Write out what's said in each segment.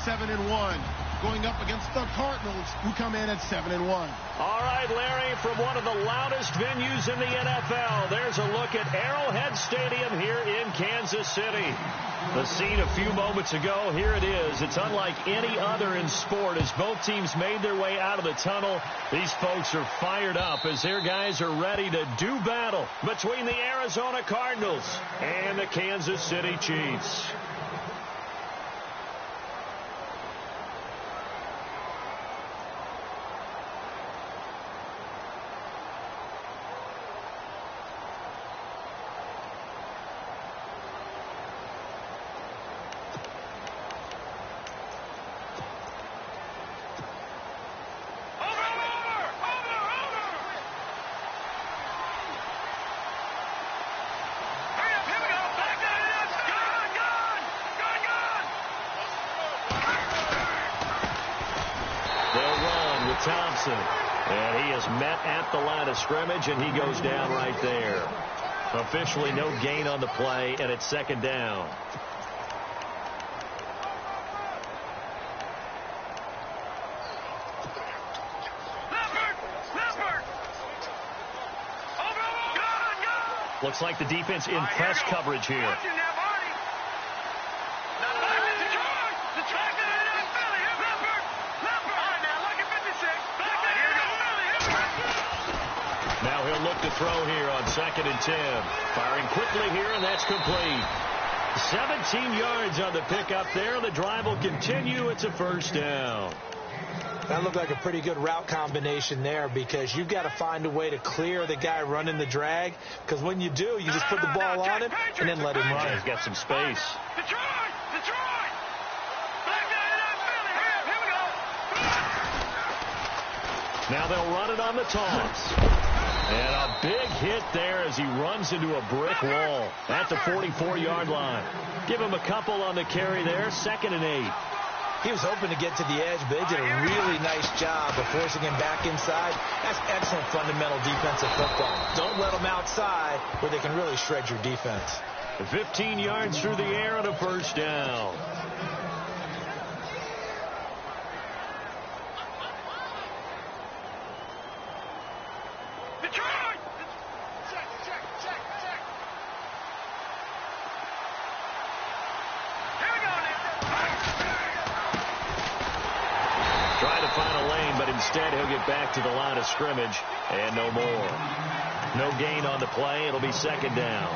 7-1, going up against the Cardinals, who come in at 7-1. All right, Larry, from one of the loudest venues in the NFL, there's a look at Arrowhead Stadium here in Kansas City. The scene a few moments ago, here it is. It's unlike any other in sport as both teams made their way out of the tunnel. These folks are fired up as their guys are ready to do battle between the Arizona Cardinals and the Kansas City Chiefs. Thompson, and he is met at the line of scrimmage, and he goes down right there. Officially no gain on the play, and it's second down. Looks like the defense in press coverage here. Now he'll look to throw here on 2nd and 10. Firing quickly here, and that's complete. 17 yards on the pickup there. The drive will continue. It's a first down. That looked like a pretty good route combination there because you've got to find a way to clear the guy running the drag, because when you do, you just put the ball on him and then let him run. He's got some space. Now they'll run it on the toss. And a big hit there as he runs into a brick wall at the 44-yard line. Give him a couple on the carry there, 2nd and 8. He was hoping to get to the edge, but they did a really nice job of forcing him back inside. That's excellent fundamental defensive football. Don't let them outside where they can really shred your defense. 15 yards through the air and a first down. Instead, he'll get back to the line of scrimmage, and no more. No gain on the play. It'll be second down.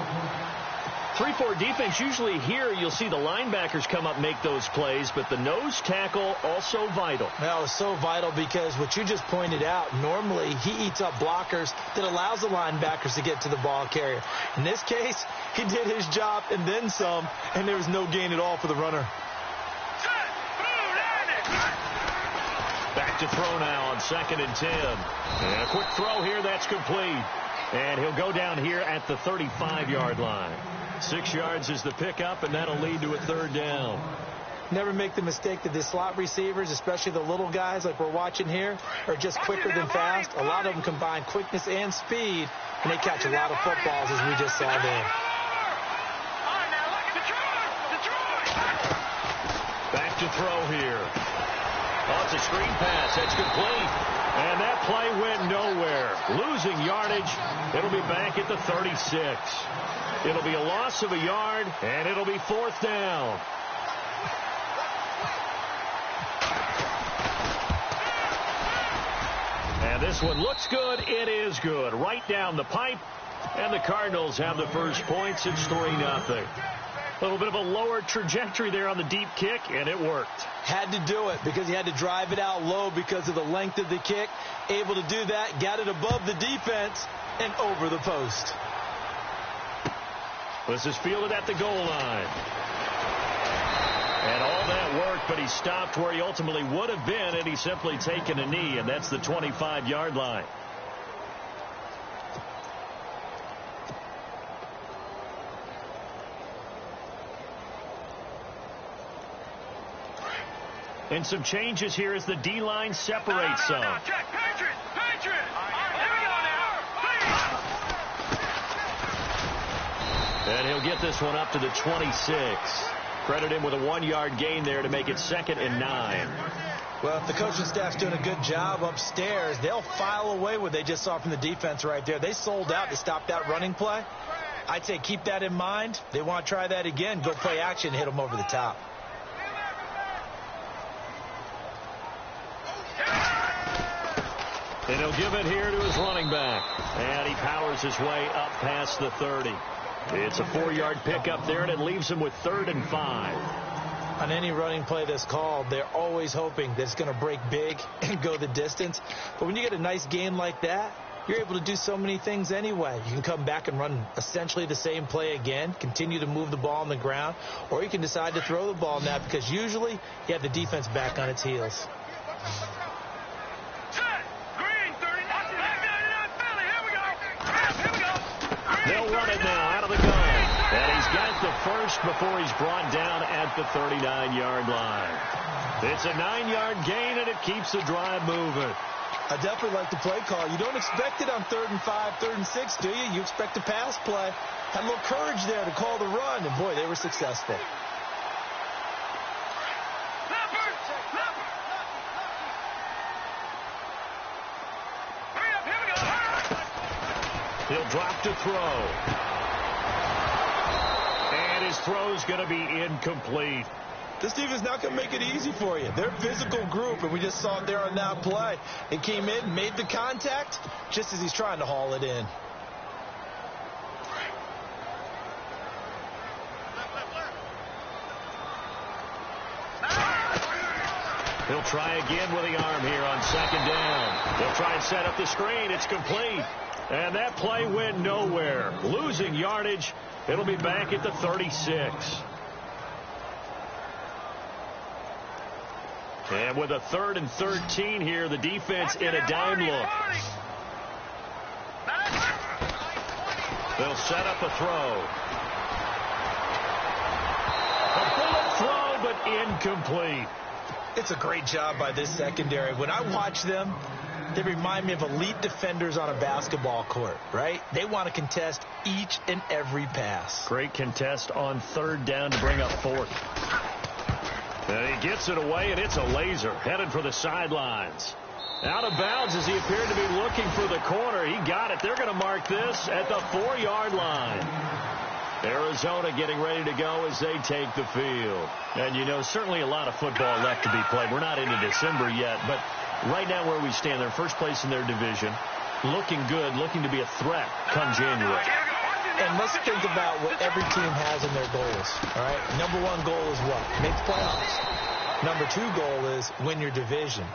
3-4 defense, usually here you'll see the linebackers come up, make those plays, but the nose tackle also vital. Well, it's so vital because what you just pointed out, normally he eats up blockers that allows the linebackers to get to the ball carrier. In this case, he did his job and then some, and there was no gain at all for the runner. Back to throw now on 2nd and 10. And a quick throw here, that's complete. And he'll go down here at the 35-yard line. 6 yards is the pickup, and that'll lead to a third down. Never make the mistake that the slot receivers, especially the little guys like we're watching here, are just quicker than fast. A lot of them combine quickness and speed, and they catch a lot of footballs, as we just saw there. Back to throw here. Oh, it's a screen pass. That's complete. And that play went nowhere. Losing yardage. It'll be back at the 36. It'll be a loss of a yard, and it'll be fourth down. And this one looks good. It is good. Right down the pipe. And the Cardinals have the first points. It's 3-0. A little bit of a lower trajectory there on the deep kick, and it worked. Had to do it because he had to drive it out low because of the length of the kick. Able to do that, got it above the defense and over the post. This is fielded at the goal line. And all that worked, but he stopped where he ultimately would have been, and he's simply taken a knee, and that's the 25-yard line. And some changes here as the D-line separates some. And he'll get this one up to the 26. Credit him with a 1-yard gain there to make it 2nd and 9. Well, if the coaching staff's doing a good job upstairs, they'll file away what they just saw from the defense right there. They sold out to stop that running play. I'd say keep that in mind. They want to try that again. Go play action, hit them over the top. And he'll give it here to his running back. And he powers his way up past the 30. It's a 4-yard pickup there, and it leaves him with 3rd and 5. On any running play that's called, they're always hoping that it's going to break big and go the distance. But when you get a nice gain like that, you're able to do so many things anyway. You can come back and run essentially the same play again, continue to move the ball on the ground, or you can decide to throw the ball now because usually you have the defense back on its heels. They'll run it now out of the gun. And he's got the first before he's brought down at the 39-yard line. It's a 9-yard gain, and it keeps the drive moving. I definitely like the play call. You don't expect it on 3rd and 5, 3rd and 6, do you? You expect a pass play. Had a little courage there to call the run, and, boy, they were successful. He'll drop to throw. And his throw's going to be incomplete. This team is not going to make it easy for you. They're a physical group, and we just saw it there on that play. It came in, made the contact, just as he's trying to haul it in. He'll try again with the arm here on 2nd down. They'll try and set up the screen. It's complete. And that play went nowhere. Losing yardage. It'll be back at the 36. And with a 3rd and 13 here, the defense in a dime look. They'll set up a throw. A bullet throw, but incomplete. It's a great job by this secondary. When I watch them, they remind me of elite defenders on a basketball court, right? They want to contest each and every pass. Great contest on 3rd down to bring up 4th. And he gets it away, and it's a laser headed for the sidelines. Out of bounds as he appeared to be looking for the corner. He got it. They're going to mark this at the 4-yard line. Arizona getting ready to go as they take the field. And, you know, certainly a lot of football left to be played. We're not into December yet, but right now where we stand, they're first place in their division. Looking good, looking to be a threat come January. And let's think about what every team has in their goals, all right? Number 1 goal is what? Make the playoffs. Number 2 goal is win your division.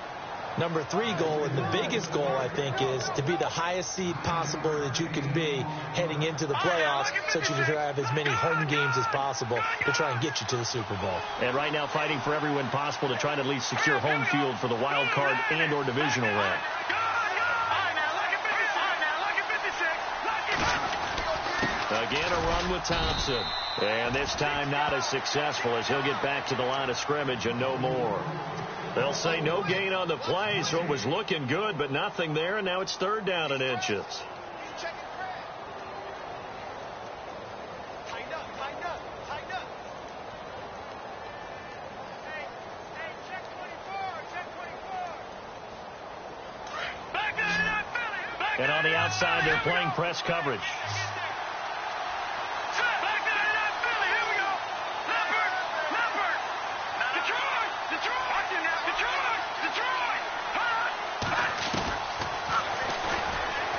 Number 3 goal, and the biggest goal, I think, is to be the highest seed possible that you can be heading into the playoffs so that you can have as many home games as possible to try and get you to the Super Bowl. And right now fighting for every win possible to try to at least secure home field for the wild card and or divisional round. Again, a run with Thompson. And this time not as successful as he'll get back to the line of scrimmage and no more. They'll say no gain on the play, so it was looking good, but nothing there, and now it's 3rd down and inches. And on the outside, they're playing press coverage.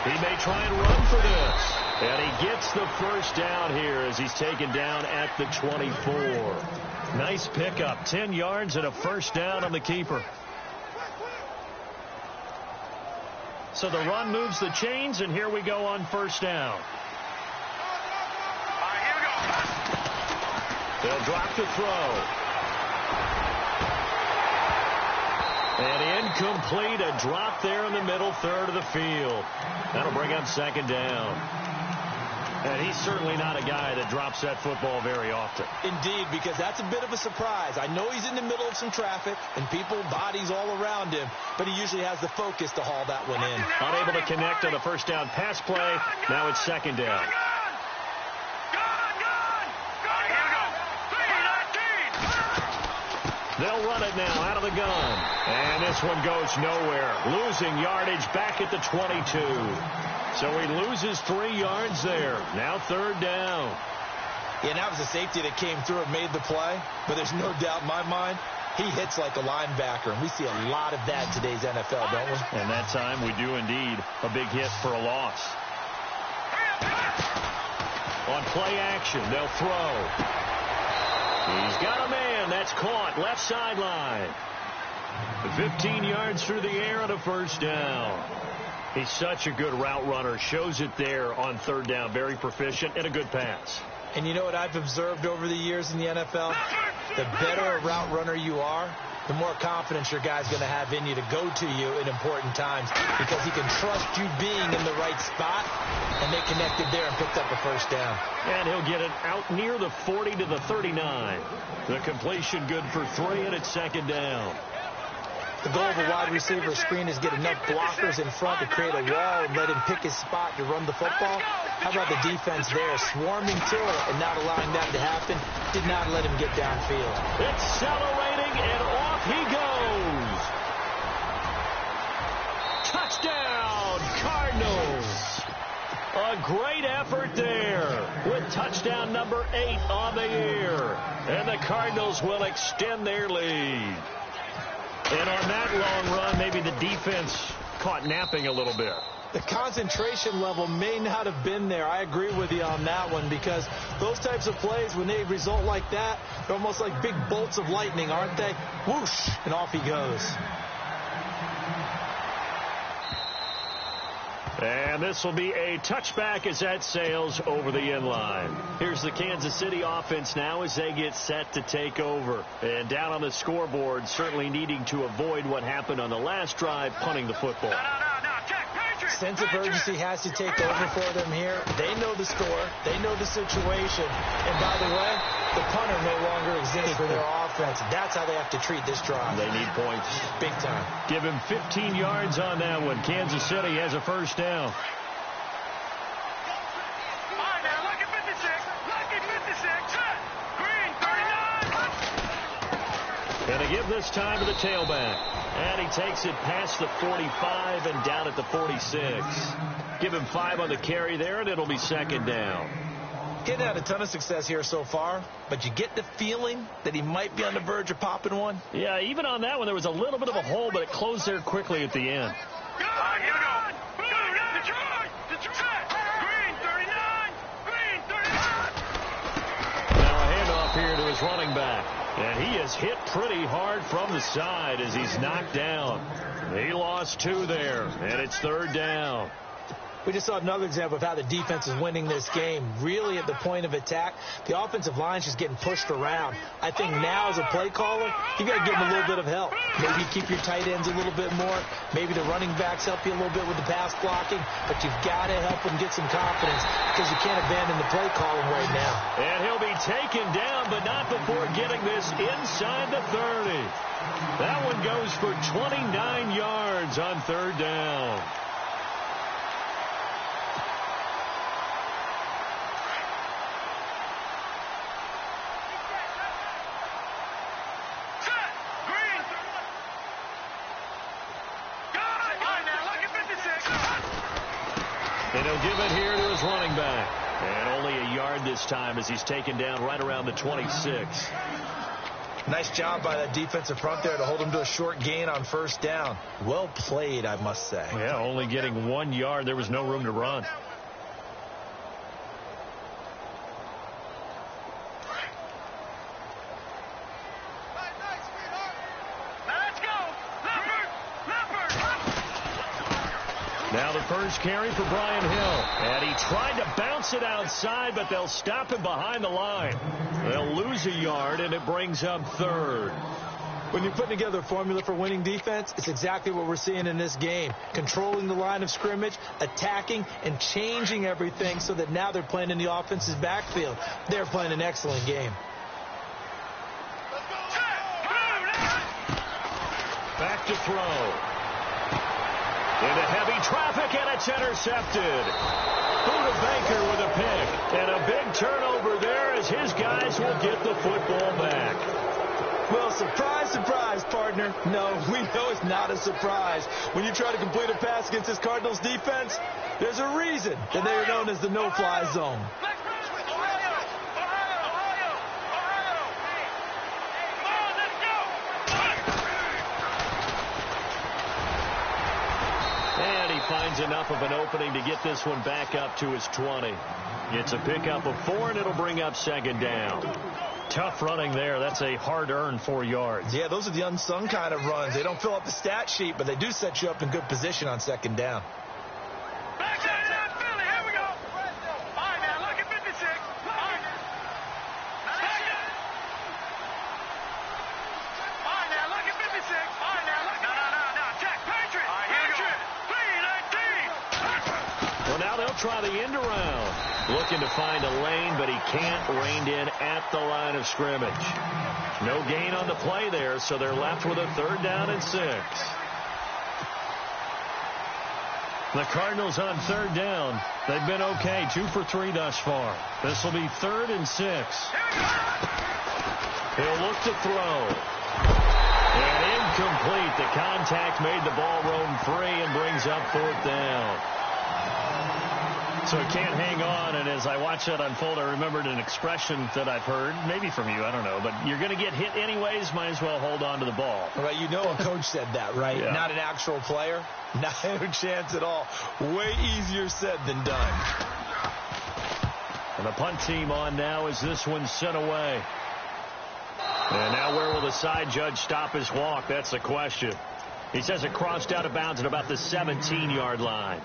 He may try and run for this. And he gets the first down here as he's taken down at the 24. Nice pickup. 10 yards and a first down on the keeper. So the run moves the chains, and here we go on 1st down. They'll drop to throw. And incomplete, a drop there in the middle 3rd of the field. That'll bring up 2nd down. And he's certainly not a guy that drops that football very often. Indeed, because that's a bit of a surprise. I know he's in the middle of some traffic and people, bodies all around him, but he usually has the focus to haul that one in. Unable to connect on a 1st down pass play. Now it's 2nd down. run it now out of the gun. And this one goes nowhere. Losing yardage back at the 22. So he loses 3 yards there. Now third down. Yeah, that was a safety that came through and made the play. But there's no doubt in my mind, he hits like a linebacker. And we see a lot of that in today's NFL, don't we? And that time we do indeed a big hit for a loss. On play action, they'll throw. He's got a man. That's caught. Left sideline. 15 yards through the air and a first down. He's such a good route runner. Shows it there on third down. Very proficient and a good pass. And you know what I've observed over the years in the NFL? The better a route runner you are, the more confidence your guy's going to have in you to go to you in important times because he can trust you being in the right spot, and they connected there and picked up a first down. And he'll get it out near the 40 to the 39. The completion good for 3, and it's second down. The goal of a wide receiver screen is get enough blockers in front to create a wall and let him pick his spot to run the football. How about the defense there, swarming to it and not allowing that to happen? Did not let him get downfield. Accelerating, and off he goes. Touchdown, Cardinals. A great effort there with touchdown number 8 on the year. And the Cardinals will extend their lead. And on that long run, maybe the defense caught napping a little bit. The concentration level may not have been there. I agree with you on that one because those types of plays, when they result like that, they're almost like big bolts of lightning, aren't they? Whoosh, and off he goes. And this will be a touchback as that sails over the end line. Here's the Kansas City offense now as they get set to take over. And down on the scoreboard, certainly needing to avoid what happened on the last drive, punting the football. Sense of urgency has to take over for them here. They know the score. They know the situation. And by the way, the punter no longer exists for their offense. That's how they have to treat this drive. They need points. Big time. Give him 15 yards on that one. Kansas City has a first down. All right, now, lucky 56. Lucky 56. Green, 39. And they give this time to the tailback. And he takes it past the 45 and down at the 46. Give him 5 on the carry there, and it'll be second down. Getting had a ton of success here so far, but you get the feeling that he might be on the verge of popping one. Yeah, even on that one, there was a little bit of a hole, but it closed there quickly at the end. Here we go. Detroit. Green, 39. Green, 39. Now a handoff here to his running back. And he is hit pretty hard from the side as he's knocked down. He lost 2 there, and it's third down. We just saw another example of how the defense is winning this game. Really at the point of attack, the offensive line's just getting pushed around. I think now as a play caller, you got to give them a little bit of help. Maybe keep your tight ends a little bit more. Maybe the running backs help you a little bit with the pass blocking. But you've got to help them get some confidence because you can't abandon the play calling right now. And he'll be taken down, but not before getting this inside the 30. That one goes for 29 yards on third down. And he'll give it here to his running back. And only a yard this time as he's taken down right around the 26. Nice job by that defensive front there to hold him to a short gain on first down. Well played, I must say. Yeah, only getting 1 yard. There was no room to run. Now the first carry for Brian Hill. And he tried to bounce it outside, but they'll stop him behind the line. They'll lose a yard, and it brings up third. When you're putting together a formula for winning defense, it's exactly what we're seeing in this game. Controlling the line of scrimmage, attacking, and changing everything so that now they're playing in the offense's backfield. They're playing an excellent game. Back to throw. Into heavy traffic, and it's intercepted. Buda Baker with a pick. And a big turnover there as his guys will get the football back. Well, surprise, surprise, partner. No, we know it's not a surprise. When you try to complete a pass against this Cardinals defense, there's a reason that they are known as the no-fly zone. And he finds enough of an opening to get this one back up to his 20. It's a pickup of 4, and it'll bring up second down. Tough running there. That's a hard-earned 4 yards. Yeah, those are the unsung kind of runs. They don't fill up the stat sheet, but they do set you up in good position on second down. Well, now they'll try the end around. Looking to find a lane, but he can't. Reined in at the line of scrimmage. No gain on the play there, so they're left with a 3rd down and 6. The Cardinals on 3rd down. They've been okay, 2 for 3 thus far. This will be 3rd and 6. He'll look to throw. And incomplete. The contact made the ball roam free and brings up 4th down. So it can't hang on, and as I watch that unfold, I remembered an expression that I've heard, maybe from you, I don't know, but you're going to get hit anyways, might as well hold on to the ball. Right, you know a coach said that, right? Yeah. Not an actual player. Not a chance at all. Way easier said than done. And the punt team on now as this one's sent away. And now where will the side judge stop his walk? That's the question. He says it crossed out of bounds at about the 17-yard line.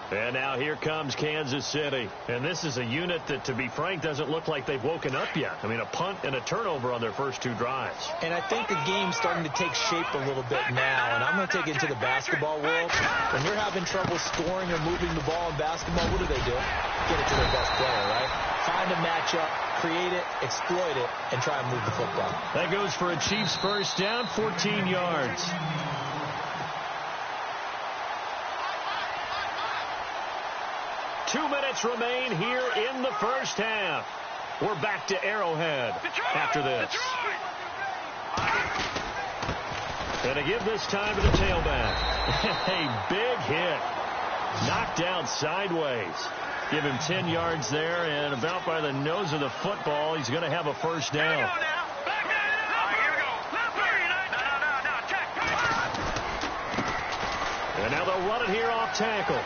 And now here comes Kansas City. And this is a unit that, to be frank, doesn't look like they've woken up yet. I mean, a punt and a turnover on their first 2 drives. And I think the game's starting to take shape a little bit now. And I'm going to take it into the basketball world. When you're having trouble scoring or moving the ball in basketball, what do? Get it to their best player, right? Find a matchup, create it, exploit it, and try and move the football. That goes for a Chiefs first down, 14 yards. Two minutes remain here in the first half. We're back to Arrowhead after this. And to give this time to the tailback. A big hit. Knocked down sideways. Give him 10 yards there, and about by the nose of the football, he's going to have a first down. And now they'll run it here off tackle.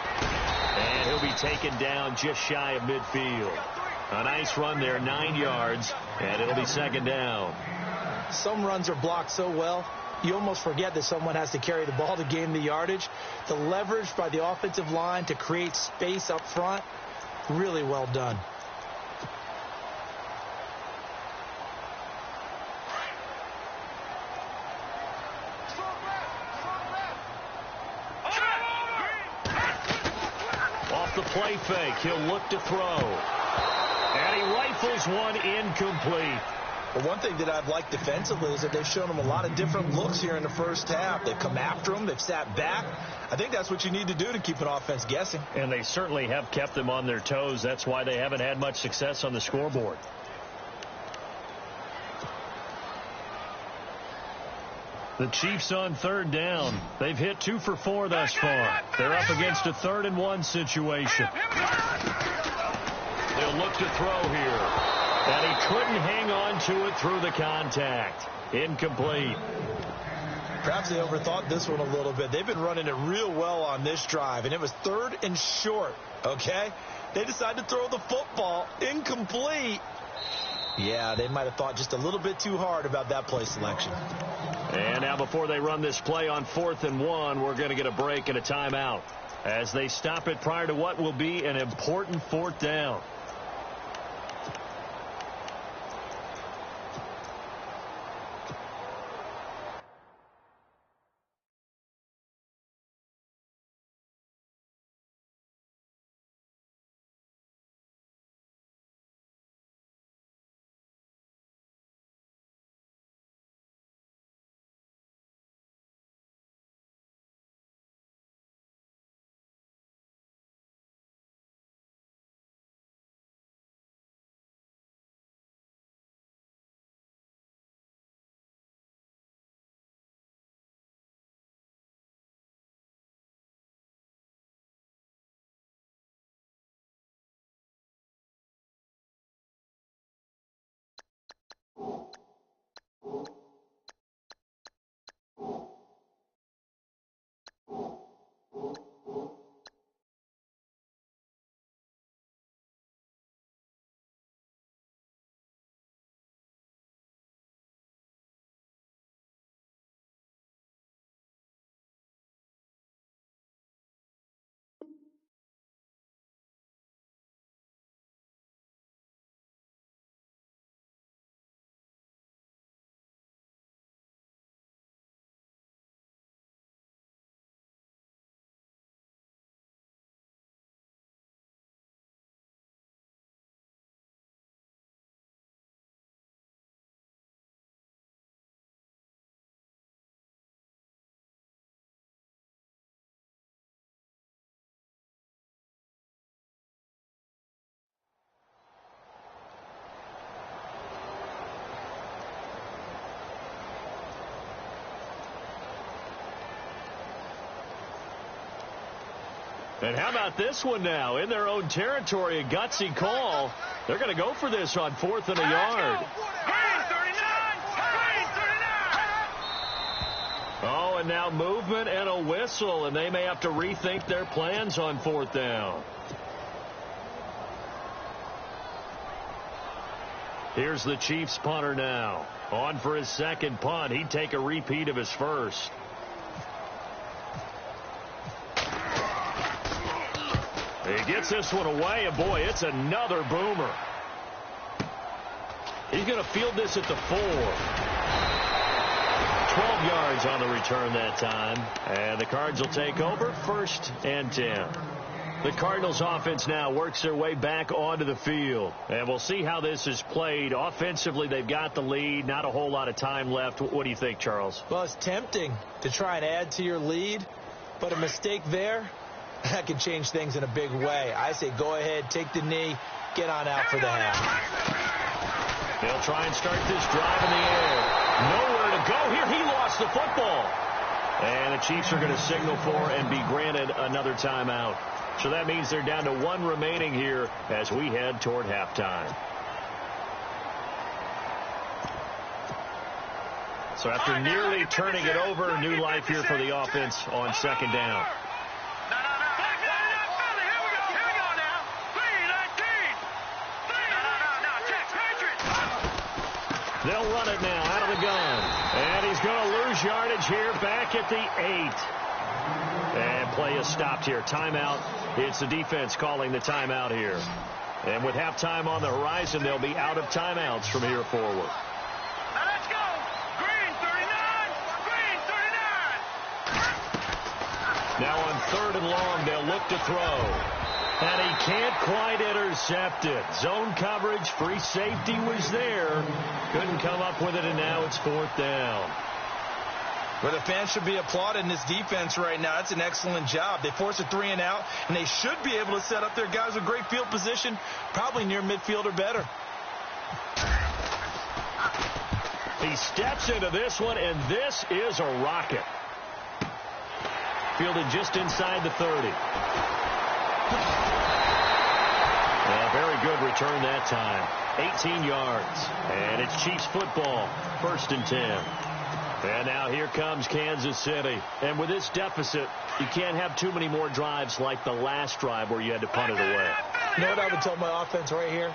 And he'll be taken down just shy of midfield. A nice run there, 9 yards, and it'll be second down. Some runs are blocked so well, you almost forget that someone has to carry the ball to gain the yardage. The leverage by the offensive line to create space up front, really well done. Off the play fake, he'll look to throw. And he rifles one incomplete. Well, one thing that I've liked defensively is that they've shown him a lot of different looks here in the first half. They've come after him. They've sat back. I think that's what you need to do to keep an offense guessing. And they certainly have kept them on their toes. That's why they haven't had much success on the scoreboard. The Chiefs on third down. They've hit 2 for 4 thus far. They're up against a 3rd and 1 situation. They'll look to throw here. And he couldn't hang on to it through the contact. Incomplete. Perhaps they overthought this one a little bit. They've been running it real well on this drive, and it was 3rd and short, okay? They decided to throw the football. Incomplete. Yeah, they might have thought just a little bit too hard about that play selection. And now before they run this play on 4th and 1, we're going to get a break and a timeout as they stop it prior to what will be an important 4th down. And how about this one now? In their own territory, a gutsy call. They're going to go for this on 4th and a yard. Green 39! Green 39! Oh, and now movement and a whistle, and they may have to rethink their plans on 4th down. Here's the Chiefs punter now. On for his second punt. He'd take a repeat of his first. He gets this one away, and boy, it's another boomer. He's going to field this at the 4. 12 yards on the return that time. And the Cards will take over 1st and 10. The Cardinals offense now works their way back onto the field. And we'll see how this is played. Offensively, they've got the lead. Not a whole lot of time left. What do you think, Charles? Well, it's tempting to try and add to your lead, but a mistake there, that can change things in a big way. I say go ahead, take the knee, get on out for the half. They'll try and start this drive in the air. Nowhere to go here. He lost the football. And the Chiefs are going to signal for and be granted another timeout. So that means they're down to 1 remaining here as we head toward halftime. So after nearly turning it over, new life here for the offense on 2nd down. They'll run it now out of the gun. And he's going to lose yardage here back at the 8. And play is stopped here. Timeout. It's the defense calling the timeout here. And with halftime on the horizon, they'll be out of timeouts from here forward. Now let's go. Green 39. Green 39. Now on 3rd and long, they'll look to throw. And he can't quite intercept it. Zone coverage, free safety was there. Couldn't come up with it, and now it's 4th down. Well, the fans should be applauding this defense right now. It's an excellent job. They force a 3 and out, and they should be able to set up their guys with great field position, probably near midfield or better. He steps into this one, and this is a rocket. Fielded just inside the 30. Very good return that time. 18 yards. And it's Chiefs football. 1st and 10. And now here comes Kansas City. And with this deficit, you can't have too many more drives like the last drive where you had to punt it away. You know what I would tell my offense right here?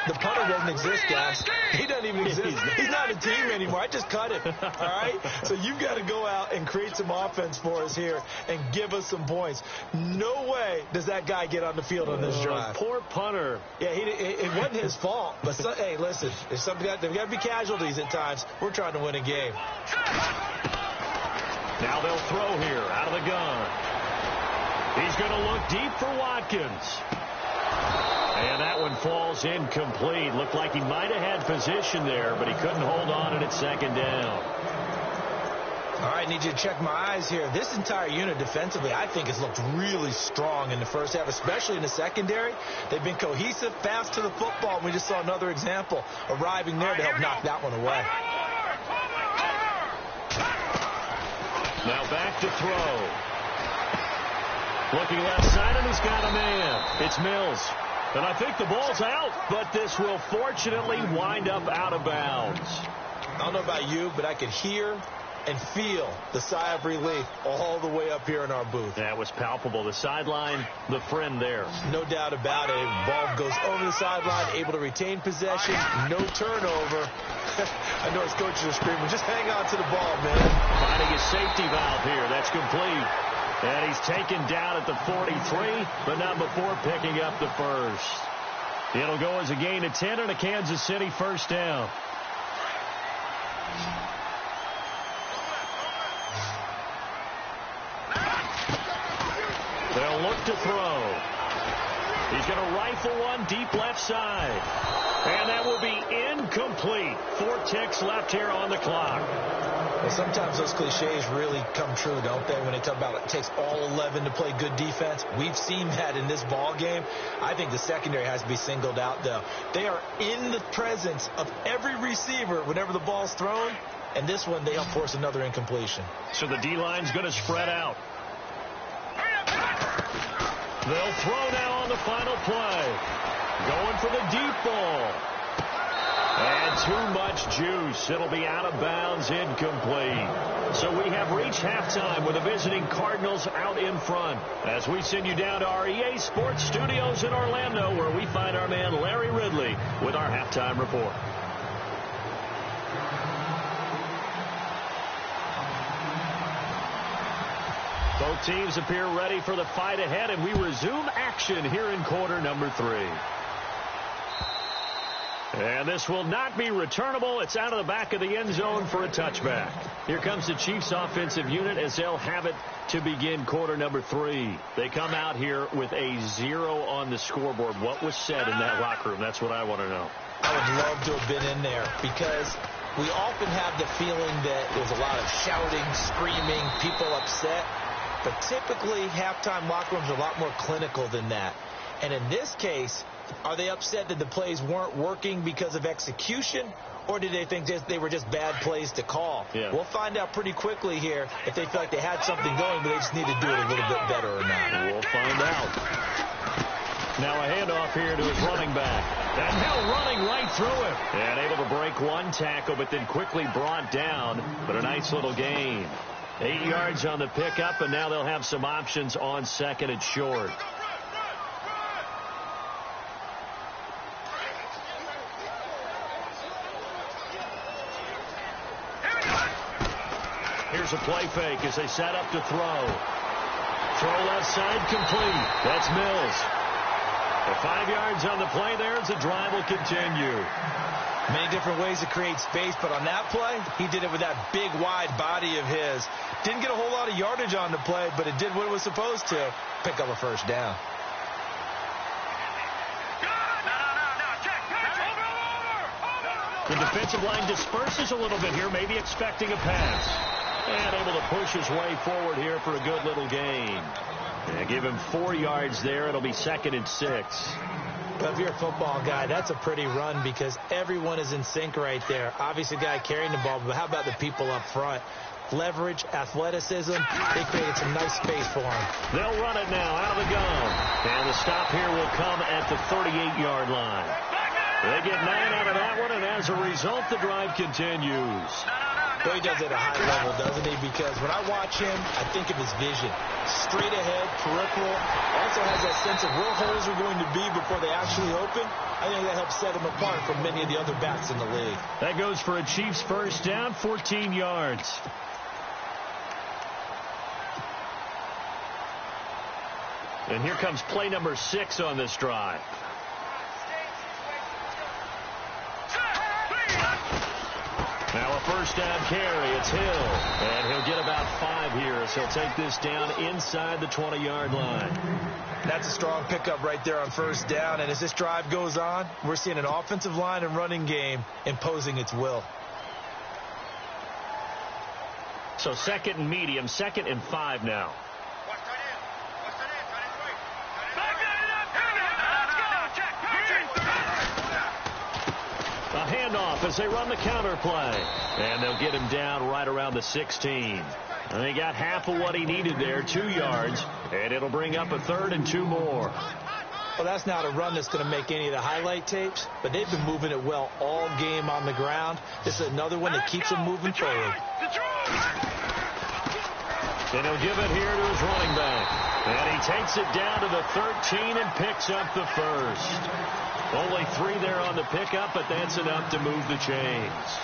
The punter doesn't exist, guys. He doesn't even exist. He's not a team anymore. I just cut him. All right? So you've got to go out and create some offense for us here and give us some points. No way does that guy get on the field on this drive. Poor punter. Yeah, it wasn't his fault. But, hey, listen, there's got to be casualties at times. We're trying to win a game. Now they'll throw here out of the gun. He's going to look deep for Watkins. And that one falls incomplete. Looked like he might have had position there, but he couldn't hold on at 2nd down. All right, need you to check my eyes here. This entire unit defensively, I think, has looked really strong in the first half, especially in the secondary. They've been cohesive, fast to the football, and we just saw another example arriving there to help knock that one away. Now back to throw. Looking left side, and he's got a man. It's Mills. And I think the ball's out, but this will fortunately wind up out of bounds. I don't know about you, but I could hear and feel the sigh of relief all the way up here in our booth. That was palpable. The sideline, the friend there. No doubt about it. Ball goes over the sideline, able to retain possession, no turnover. I know his coaches are screaming, just hang on to the ball, man. Finding his safety valve here. That's complete. And he's taken down at the 43, but not before picking up the first. It'll go as a gain of 10 and a Kansas City first down. They'll look to throw. He's going to rifle one deep left side. And that will be incomplete. 4 ticks left here on the clock. Well, sometimes those cliches really come true, don't they, when they talk about it takes all 11 to play good defense. We've seen that in this ball game. I think the secondary has to be singled out, though. They are in the presence of every receiver whenever the ball's thrown, and this one they help force another incompletion. So the D-line's going to spread out. They'll throw now on the final play. Going for the deep ball. And too much juice. It'll be out of bounds, incomplete. So we have reached halftime with the visiting Cardinals out in front. As we send you down to our EA Sports Studios in Orlando, where we find our man Larry Ridley with our halftime report. Both teams appear ready for the fight ahead, and we resume action here in quarter number 3. And this will not be returnable. It's out of the back of the end zone for a touchback. Here comes the Chiefs offensive unit as they'll have it to begin quarter number 3. They come out here with a 0 on the scoreboard. What was said in that locker room? That's what I want to know. I would love to have been in there because we often have the feeling that there's a lot of shouting, screaming, people upset. But typically, halftime locker rooms are a lot more clinical than that. And in this case, are they upset that the plays weren't working because of execution, or did they think they were just bad plays to call? Yeah. We'll find out pretty quickly here if they feel like they had something going, but they just need to do it a little bit better or not. We'll find out. Now a handoff here to his running back. And now running right through him. And able to break one tackle, but then quickly brought down. But a nice little gain. 8 yards on the pickup, and now they'll have some options on second and short. Here's a play fake as they set up to throw. Throw left side complete. That's Mills. The 5 yards on the play there as the drive will continue. Many different ways to create space, but on that play, he did it with that big, wide body of his. Didn't get a whole lot of yardage on the play, but it did what it was supposed to. Pick up a first down. The defensive line disperses a little bit here, maybe expecting a pass. And able to push his way forward here for a good little gain. And give him 4 yards there. It'll be second and 6. But if you're a football guy, that's a pretty run because everyone is in sync right there. Obviously, the guy carrying the ball, but how about the people up front? Leverage, athleticism, they created some nice space for him. They'll run it now out of the gun. And the stop here will come at the 38-yard line. They get 9 out of that one, and as a result, the drive continues. Well, he does it at a high level, doesn't he? Because when I watch him, I think of his vision. Straight ahead, peripheral. Also has that sense of where holes are going to be before they actually open. I think that helps set him apart from many of the other backs in the league. That goes for a Chiefs first down, 14 yards. And here comes play number 6 on this drive. Now a first down carry. It's Hill. And he'll get about 5 here as he'll take this down inside the 20-yard line. That's a strong pickup right there on first down. And as this drive goes on, we're seeing an offensive line and running game imposing its will. So second and medium, 2nd and 5 now. A handoff as they run the counter play. And they'll get him down right around the 16. And they got half of what he needed there, 2 yards. And it'll bring up a 3rd and 2 more. Well, that's not a run that's going to make any of the highlight tapes, but they've been moving it well all game on the ground. This is another one that keeps them moving forward. And he'll give it here to his running back. And he takes it down to the 13 and picks up the first. Only 3 there on the pickup, but that's enough to move the chains.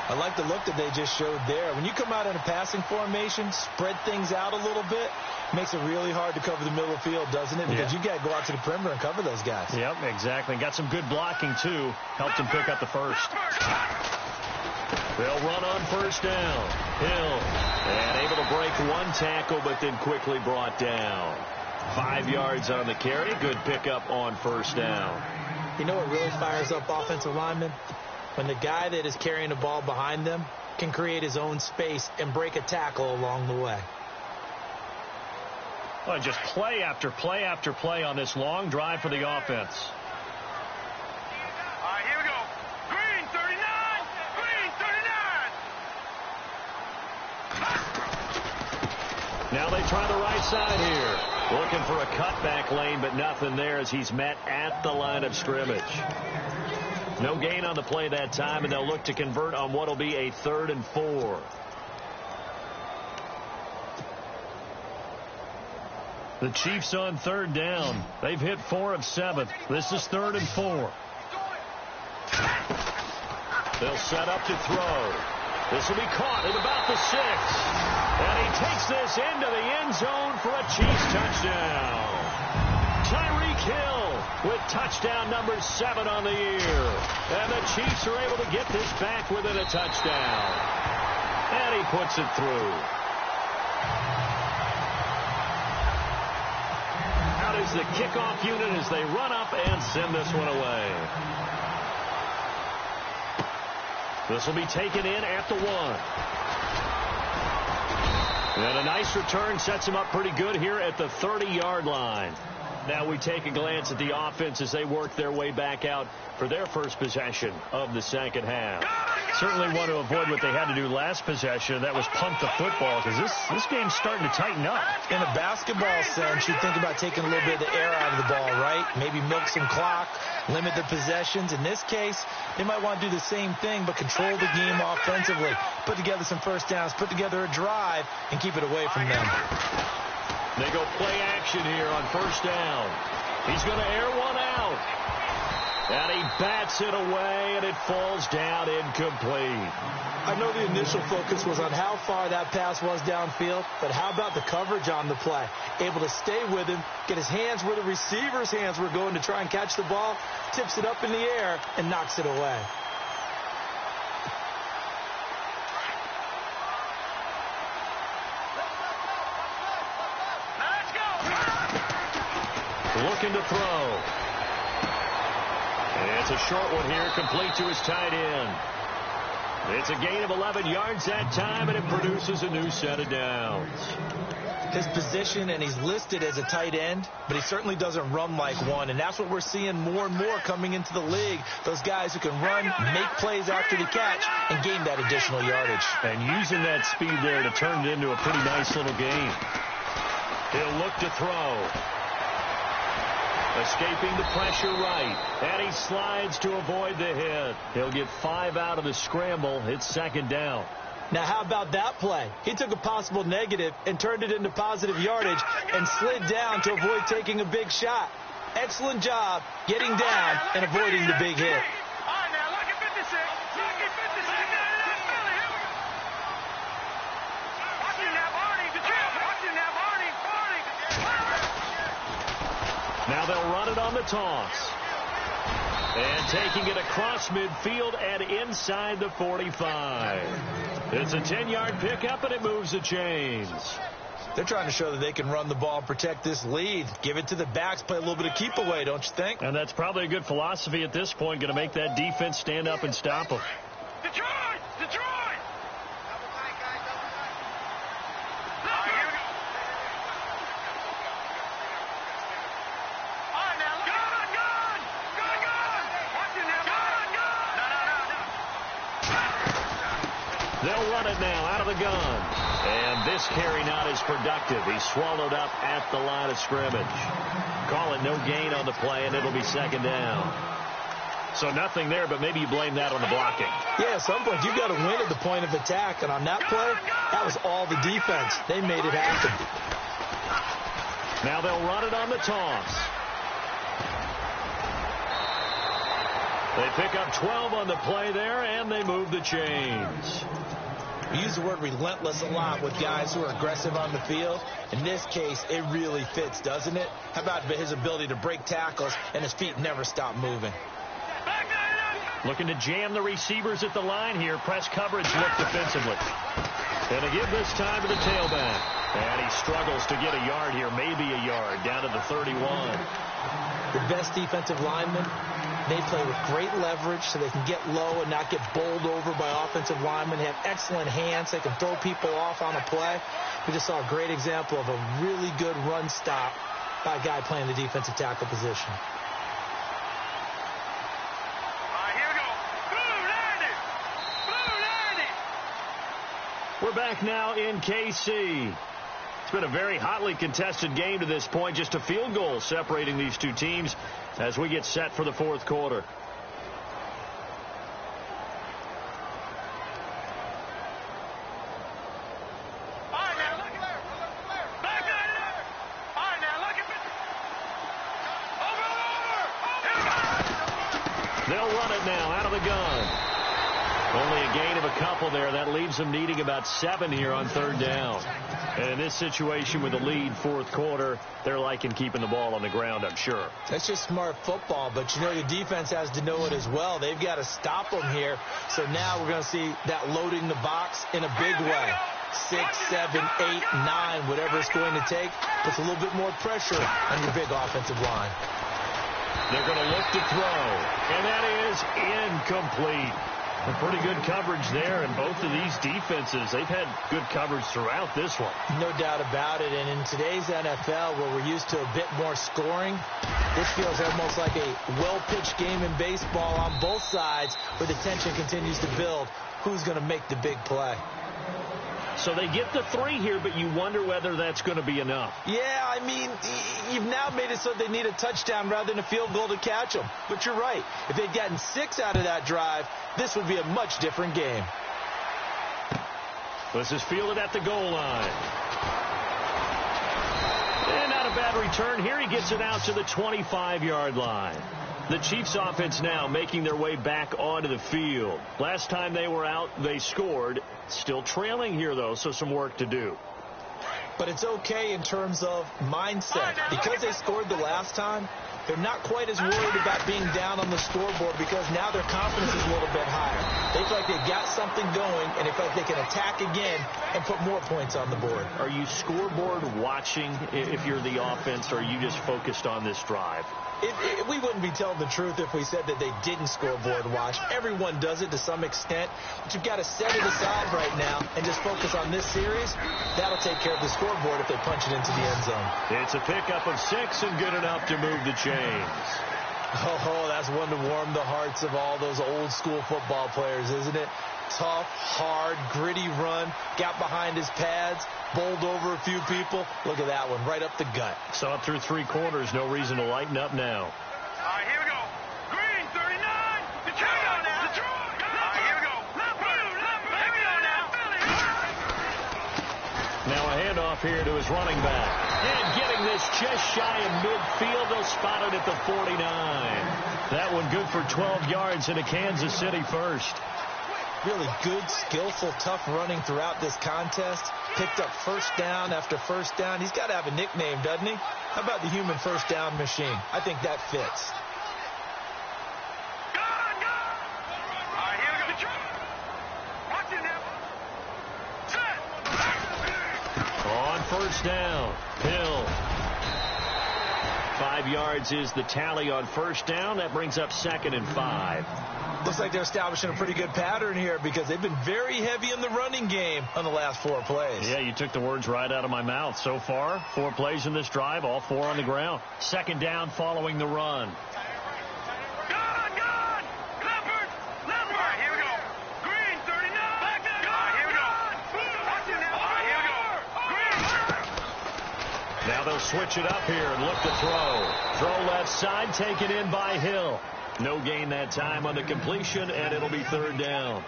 I like the look that they just showed there. When you come out in a passing formation, spread things out a little bit, makes it really hard to cover the middle of the field, doesn't it? Because you got to go out to the perimeter and cover those guys. Yep, exactly. Got some good blocking, too. Helped him pick up the first. They'll run on first down. Hill, and able to break 1 tackle, but then quickly brought down. 5 yards on the carry. Good pickup on first down. You know what really fires up offensive linemen? When the guy that is carrying the ball behind them can create his own space and break a tackle along the way. Well, just play after play after play on this long drive for the offense. All right, here we go. Green, 39. Green, 39. Now they try the right side here. Looking for a cutback lane, but nothing there as he's met at the line of scrimmage. No gain on the play that time, and they'll look to convert on what will be a 3rd and 4. The Chiefs on 3rd down. They've hit 4 of 7. This is 3rd and 4. They'll set up to throw. This will be caught at about the 6. And he takes this into the end zone for a Chiefs touchdown. Tyreek Hill with touchdown number 7 on the year. And the Chiefs are able to get this back within a touchdown. And he puts it through. Out is the kickoff unit as they run up and send this one away. This will be taken in at the 1. And a nice return sets him up pretty good here at the 30-yard line. Now we take a glance at the offense as they work their way back out for their first possession of the second half. Certainly want to avoid what they had to do last possession. That was pump the football, because this game's starting to tighten up. In a basketball sense, you think about taking a little bit of the air out of the ball, right? Maybe milk some clock, limit the possessions. In this case, they might want to do the same thing, but control the game offensively. Put together some first downs, put together a drive, and keep it away from them. They go play action here on first down. He's going to air one out. And he bats it away, and it falls down incomplete. I know the initial focus was on how far that pass was downfield, but how about the coverage on the play? Able to stay with him, get his hands where the receiver's hands were going to try and catch the ball, tips it up in the air, and knocks it away. Looking to throw. And it's a short one here, complete to his tight end. It's a gain of 11 yards that time, and it produces a new set of downs. His position, and he's listed as a tight end, but he certainly doesn't run like one, and that's what we're seeing more and more coming into the league. Those guys who can run, make plays after the catch, and gain that additional yardage. And using that speed there to turn it into a pretty nice little game. He'll look to throw. Escaping the pressure right. And he slides to avoid the hit. He'll get 5 out of the scramble. It's second down. Now, how about that play? He took a possible negative and turned it into positive yardage and slid down to avoid taking a big shot. Excellent job getting down and avoiding the big hit. All right, now, look at 56. Look at 56. Watch it now, Barney. Watch it now, Barney. Now they'll run it on the toss. And taking it across midfield and inside the 45. It's a 10-yard pickup, and it moves the chains. They're trying to show that they can run the ball and protect this lead. Give it to the backs, play a little bit of keep away, don't you think? And that's probably a good philosophy at this point, going to make that defense stand up and stop them. Detroit! Detroit! They'll They'll run it now out of the gun. And this carry not as productive. He's swallowed up at the line of scrimmage. Call it no gain on the play, and it'll be second down. So nothing there, but maybe you blame that on the blocking. Yeah, at some point you've got to win at the point of attack. And on that play, that was all the defense. They made it happen. Now they'll run it on the toss. They pick up 12 on the play there, and they move the chains. We use the word relentless a lot with guys who are aggressive on the field. In this case, it really fits, doesn't it? How about his ability to break tackles and his feet never stop moving? Looking to jam the receivers at the line here. Press coverage look defensively. And to give this time to the tailback. And he struggles to get a yard here, maybe a yard, down to the 31. The best defensive linemen, they play with great leverage so they can get low and not get bowled over by offensive linemen. They have excellent hands. They can throw people off on a play. We just saw a great example of a really good run stop by a guy playing the defensive tackle position. We're back now in KC. It's been a very hotly contested game to this point. Just a field goal separating these two teams as we get set for the fourth quarter. They'll run it now out of the gun. Only a gain of a couple there. That leaves them needing about 7 here on third down. And in this situation with the lead fourth quarter, they're liking keeping the ball on the ground, I'm sure. That's just smart football, but you know the defense has to know it as well. They've got to stop them here. So now we're going to see that loading the box in a big way. 6, 7, 8, 9, whatever it's going to take, puts a little bit more pressure on your big offensive line. They're going to look to throw, and that is incomplete. A pretty good coverage there, and both of these defenses, they've had good coverage throughout this one. No doubt about it, and in today's NFL, where we're used to a bit more scoring, this feels almost like a well-pitched game in baseball on both sides, where the tension continues to build. Who's going to make the big play? So they get the 3 here, but you wonder whether that's going to be enough. Yeah, I mean, you've now made it so they need a touchdown rather than a field goal to catch them. But you're right. If they'd gotten 6 out of that drive, this would be a much different game. This is fielded at the goal line. And not a bad return here. He gets it out to the 25-yard line. The Chiefs offense now making their way back onto the field. Last time they were out, they scored. Still trailing here, though, so some work to do. But it's okay in terms of mindset. Because they scored the last time, they're not quite as worried about being down on the scoreboard because now their confidence is a little bit higher. They feel like they've got something going, and they feel like they can attack again and put more points on the board. Are you scoreboard watching if you're the offense, or are you just focused on this drive? We wouldn't be telling the truth if we said that they didn't scoreboard watch. Everyone does it to some extent, but you've got to set it aside right now and just focus on this series. That'll take care of the scoreboard if they punch it into the end zone. It's a pickup of 6 and good enough to move the chains. Oh, that's one to warm the hearts of all those old school football players, isn't it? Tough, hard, gritty run, got behind his pads, bowled over a few people. Look at that one, right up the gut. Saw it through 3 quarters, no reason to lighten up now. All right, here we go. Green, 39. Detroit now. Detroit. All right, here we go. Here we go now. Now a handoff here to his running back. And getting this just shy of midfield, they'll spot it at the 49. That one good for 12 yards into Kansas City first. Really good, skillful, tough running throughout this contest. Picked up first down after first down. He's got to have a nickname, doesn't he? How about the human first down machine? I think that fits. All right, here we go. Watch it now. On first down, Hill. 5 yards is the tally on first down. That brings up 2nd and 5. Looks like they're establishing a pretty good pattern here because they've been very heavy in the running game on the last 4 plays. Yeah, you took the words right out of my mouth. So far, 4 plays in this drive, all 4 on the ground. 2nd down following the run. Leopard. All right, here we go. Green, 39. All right, here we go. Now they'll switch it up here and look to throw. Throw left side, taken in by Hill. No gain that time on the completion, and it'll be third down.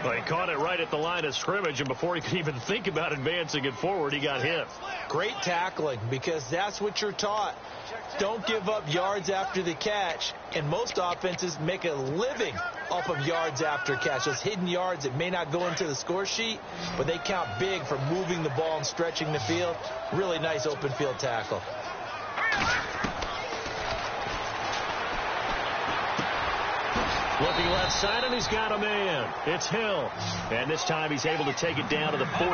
Well, he caught it right at the line of scrimmage, and before he could even think about advancing it forward, he got hit. Great tackling, because that's what you're taught. Don't give up yards after the catch, and most offenses make a living off of yards after catch. Those hidden yards that may not go into the score sheet, but they count big for moving the ball and stretching the field. Really nice open field tackle. Looking left side, and he's got a man. It's Hill. And this time he's able to take it down to the 42.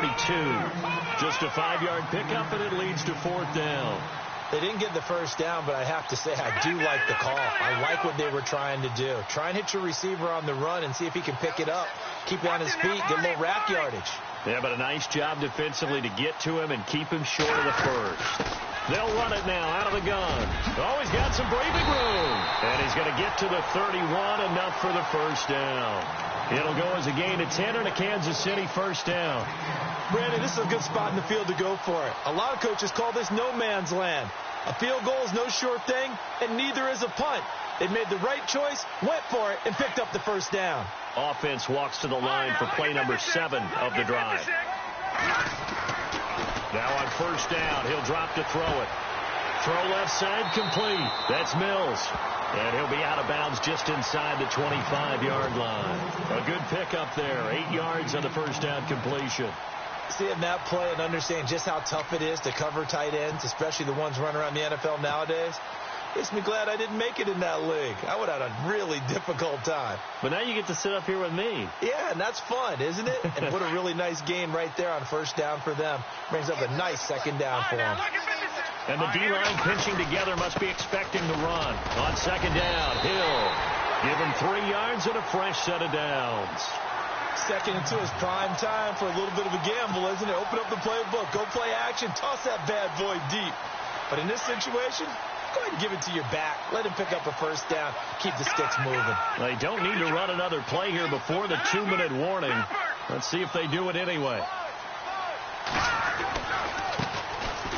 Just a 5-yard pickup, and it leads to fourth down. They didn't get the first down, but I have to say I do like the call. I like what they were trying to do. Try and hit your receiver on the run and see if he can pick it up. Keep it on his feet, get a little rack yardage. Yeah, but a nice job defensively to get to him and keep him short of the first. They'll run it now out of the gun. Oh, he's got some breathing room. And he's going to get to the 31, enough for the first down. It'll go as a gain of 10 and a Kansas City first down. Brandon, this is a good spot in the field to go for it. A lot of coaches call this no man's land. A field goal is no sure thing, and neither is a punt. They made the right choice, went for it, and picked up the first down. Offense walks to the line for play number 7 of the drive. Now on first down, he'll drop to throw it. Throw left side, complete. That's Mills. And he'll be out of bounds just inside the 25-yard line. A good pickup there. 8 yards on the first down completion. Seeing that play and understanding just how tough it is to cover tight ends, especially the ones running around the NFL nowadays, makes me glad I didn't make it in that league. I would have had a really difficult time. But now you get to sit up here with me. Yeah, and that's fun, isn't it? And put a really nice gain right there on first down for them. Brings up a nice second down for them. And the D-line pinching together must be expecting the run. On second down, Hill. Give him 3 yards and a fresh set of downs. Second and 2 is prime time for a little bit of a gamble, isn't it? Open up the playbook, go play action, toss that bad boy deep. But in this situation, go ahead and give it to your back. Let him pick up a first down. Keep the sticks moving. They don't need to run another play here before the 2-minute warning. Let's see if they do it anyway.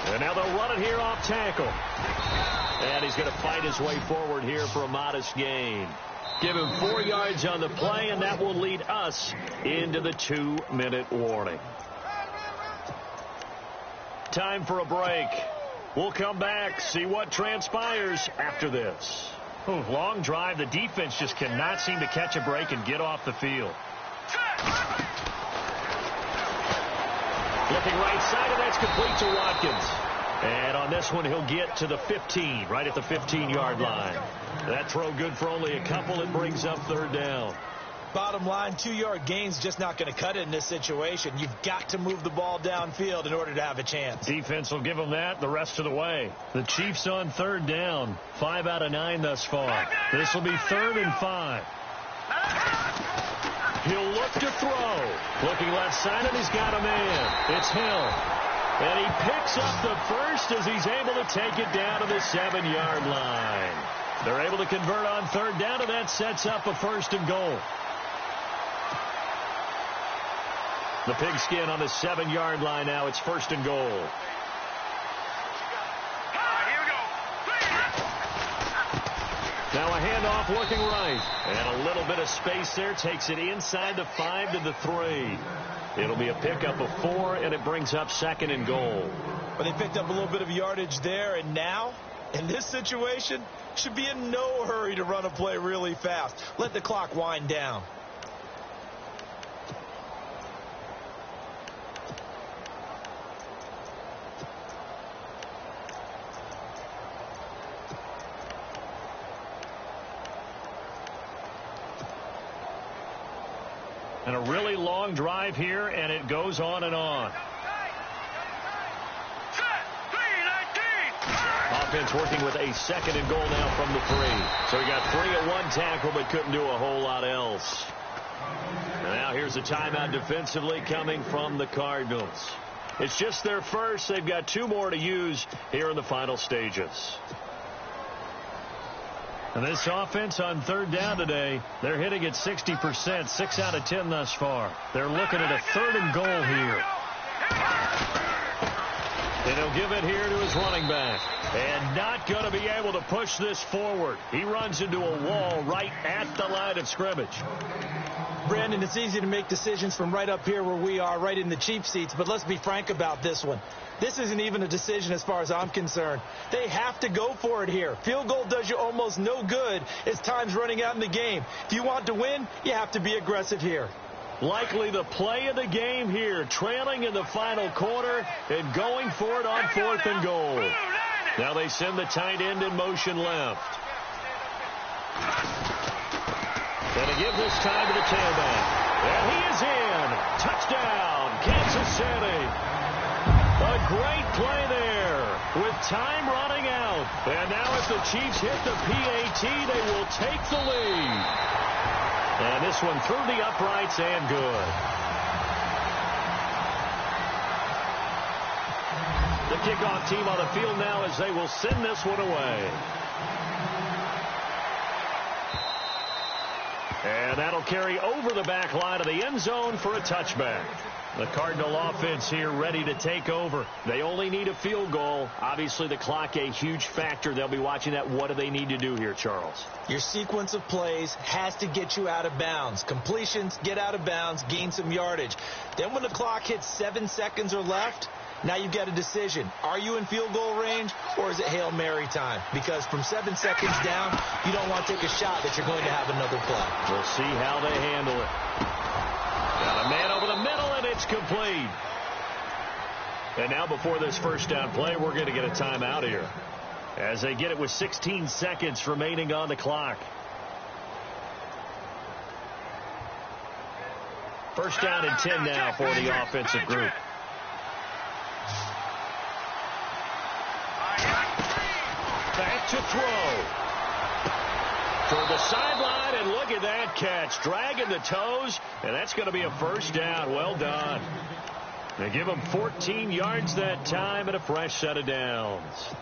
And now they'll run it here off tackle. And he's going to fight his way forward here for a modest gain. Give him 4 yards on the play, and that will lead us into the 2-minute warning. Time for a break. We'll come back, see what transpires after this. Ooh, long drive. The defense just cannot seem to catch a break and get off the field. Looking right side, and that's complete to Watkins. And on this one, he'll get to the 15, right at the 15-yard line. That throw good for only a couple. It brings up third down. Bottom line, 2-yard gain's just not going to cut it in this situation. You've got to move the ball downfield in order to have a chance. Defense will give them that the rest of the way. The Chiefs on third down. 5 out of 9 thus far. This will be 3rd and 5. He'll look to throw. Looking left side, and he's got a man. It's Hill. And he picks up the first as he's able to take it down to the 7-yard line. They're able to convert on third down, and that sets up a 1st and goal. The pigskin on the 7-yard line now. It's 1st and goal. Now a handoff looking right. And a little bit of space there. Takes it inside the 5 to the 3. It'll be a pickup of 4, and it brings up 2nd and goal. But they picked up a little bit of yardage there, and now, in this situation, should be in no hurry to run a play really fast. Let the clock wind down. And a really long drive here, and it goes on and on. Offense working with a 2nd and goal now from the 3. So he got 3 at one tackle, but couldn't do a whole lot else. And now here's a timeout defensively coming from the Cardinals. It's just their first. They've got 2 more to use here in the final stages. And this offense on third down today, they're hitting at 60%, 6 out of 10 thus far. They're looking at a 3rd and goal here. And he'll give it here to his running back. And not going to be able to push this forward. He runs into a wall right at the line of scrimmage. Brandon, it's easy to make decisions from right up here where we are, right in the cheap seats, but let's be frank about this one. This isn't even a decision as far as I'm concerned. They have to go for it here. Field goal does you almost no good as time's running out in the game. If you want to win, you have to be aggressive here. Likely the play of the game here, trailing in the final quarter and going for it on 4th and goal. Now they send the tight end in motion left. And to give this time to the tailback. And he is in. Touchdown, Kansas City. A great play there with time running out. And now if the Chiefs hit the PAT, they will take the lead. And this one through the uprights and good. The kickoff team on the field now as they will send this one away. And that'll carry over the back line of the end zone for a touchback. The Cardinal offense here ready to take over. They only need a field goal. Obviously, the clock a huge factor. They'll be watching that. What do they need to do here, Charles? Your sequence of plays has to get you out of bounds. Completions, get out of bounds, gain some yardage. Then when the clock hits 7 seconds or left, now you've got a decision. Are you in field goal range or is it Hail Mary time? Because from 7 seconds down, you don't want to take a shot that you're going to have another play. We'll see how they handle it. Got a man over the middle, and it's complete. And now before this first down play, we're going to get a timeout here as they get it with 16 seconds remaining on the clock. First down and 10 now for the offensive group. Back to throw. Toward the sideline, and look at that catch. Dragging the toes, and that's going to be a first down. Well done. They give him 14 yards that time and a fresh set of downs.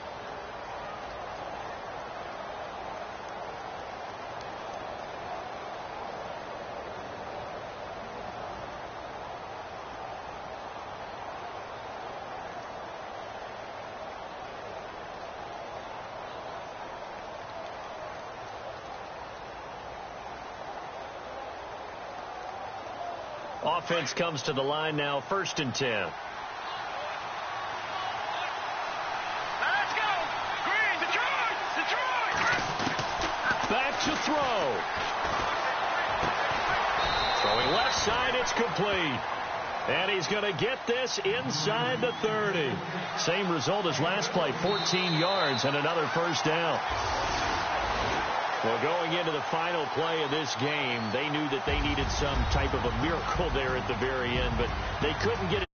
Offense comes to the line now, 1st and 10. Let's go! Green, Detroit! Back to throw. Throwing left side, it's complete. And he's going to get this inside the 30. Same result as last play, 14 yards and another first down. Well, going into the final play of this game, they knew that they needed some type of a miracle there at the very end, but they couldn't get it.